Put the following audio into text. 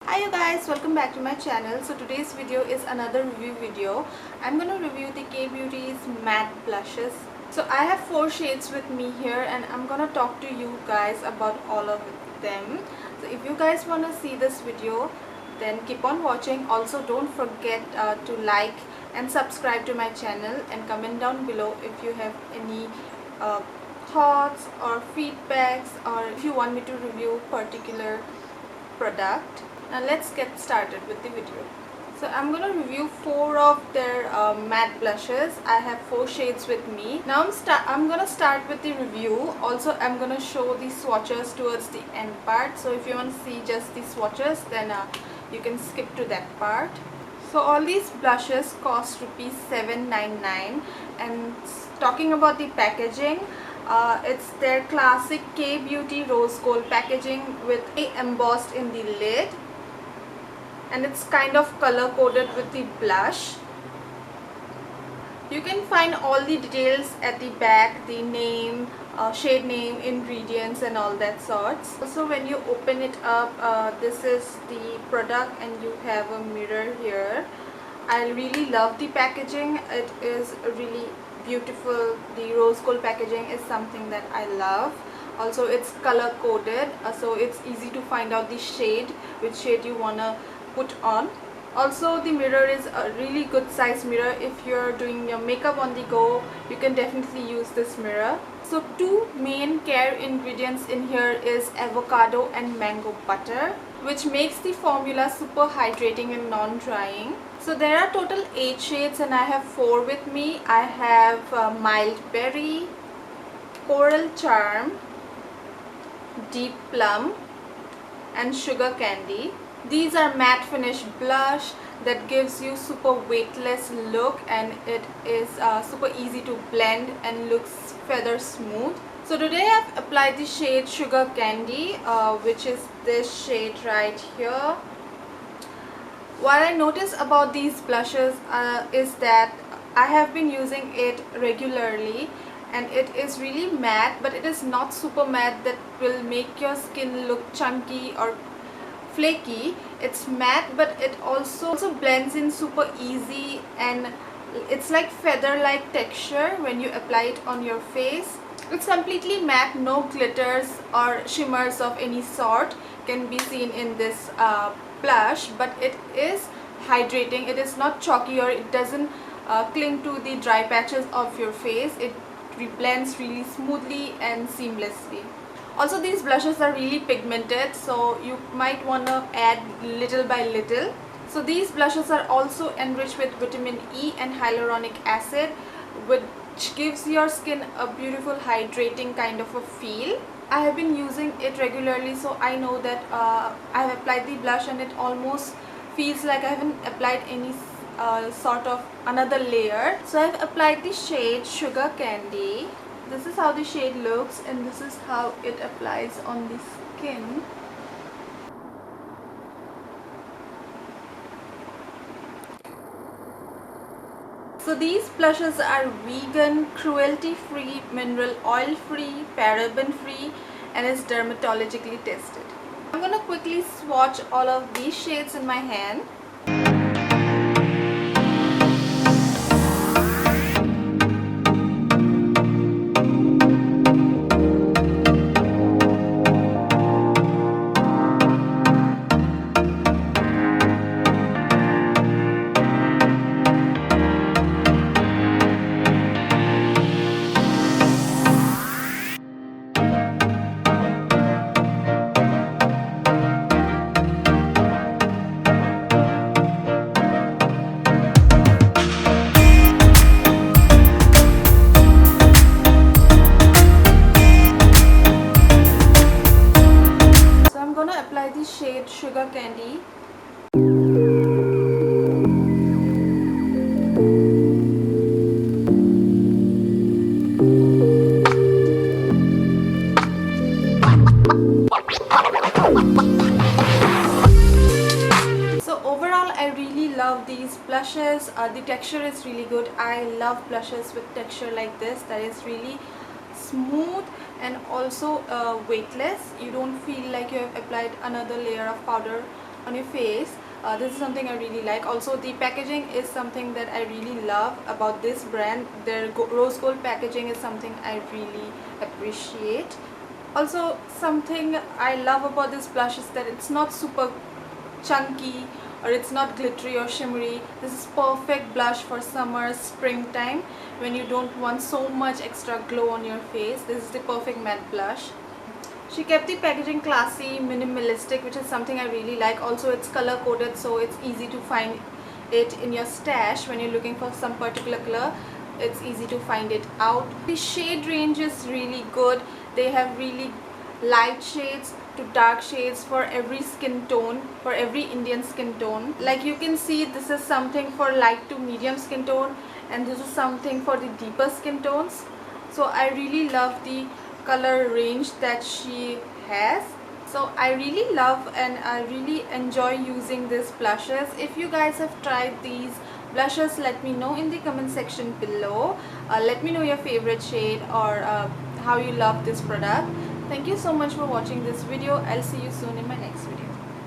Hi you guys, welcome back to my channel. So today's video is another review video. I'm going to review the K-Beauty's matte blushes. So I have 4 shades with me here and I'm going to talk to you guys about all of them. So if you guys want to see this video, then keep on watching. Also don't forget to like and subscribe to my channel and comment down below if you have any thoughts or feedbacks, or if you want me to review particular product. Now let's get started with the video. So I'm going to review 4 of their matte blushes. I have 4 shades with me. Now I'm going to start with the review. Also I'm going to show the swatches towards the end part. So if you want to see just the swatches, then you can skip to that part. So all these blushes cost rupees 799. And talking about the packaging, it's their classic K-Beauty rose gold packaging with a embossed in the lid, and it's kind of color coded with the blush. You can find all the details at the back, the name, shade name, ingredients and all that sorts. Also when you open it up, this is the product and you have a mirror here. I really love the packaging. It is really beautiful. The rose gold packaging is something that I love. Also it's color coded, so it's easy to find out the shade, which shade you wanna put on. Also the mirror is a really good size mirror. If you're doing your makeup on the go, you can definitely use this mirror. So 2 main care ingredients in here is avocado and mango butter, which makes the formula super hydrating and non-drying. So there are total 8 shades and I have 4 with me. I have mild berry, coral charm, deep plum and sugar candy. These are matte finish blush that gives you super weightless look, and it is super easy to blend and looks feather smooth. So today I have applied the shade Sugar Candy, which is this shade right here. What I notice about these blushes is that I have been using it regularly and it is really matte, but it is not super matte that will make your skin look chunky or flaky. It's matte, but it also blends in super easy, and it's like feather like texture when you apply it on your face. It's completely matte, no glitters or shimmers of any sort can be seen in this blush, but it is hydrating. It is not chalky or it doesn't cling to the dry patches of your face. It blends really smoothly and seamlessly. Also these blushes are really pigmented, so you might want to add little by little. So these blushes are also enriched with vitamin E and hyaluronic acid, which gives your skin a beautiful hydrating kind of a feel. I have been using it regularly, so I know that I have applied the blush and it almost feels like I haven't applied any sort of another layer. So I have applied the shade Sugar Candy. This is how the shade looks and this is how it applies on the skin. So these blushes are vegan, cruelty free, mineral oil free, paraben free, and is dermatologically tested. I'm gonna quickly swatch all of these shades in my hand. Apply the shade Sugar Candy. So overall I really love these blushes. The texture is really good. I love blushes with texture like this, that is really smooth and also weightless. You don't feel like you have applied another layer of powder on your face. This is something I really like. Also, the packaging is something that I really love about this brand. Their rose gold packaging is something I really appreciate. Also, something I love about this blush is that it's not super chunky or it's not glittery or shimmery. This is perfect blush for summer, springtime, when you don't want so much extra glow on your face. This is the perfect matte blush. She kept the packaging classy, minimalistic, which is something I really like. Also, it's color coded, so it's easy to find it in your stash when you're looking for some particular color. It's easy to find it out. The shade range is really good. They have really light shades to dark shades for every skin tone, for every Indian skin tone. Like you can see, this is something for light to medium skin tone, and this is something for the deeper skin tones. So I really love the color range that she has. So I really love and I really enjoy using these blushes. If you guys have tried these blushes, let me know in the comment section below. Let me know your favorite shade or how you love this product. Thank you so much for watching this video. I'll see you soon in my next video.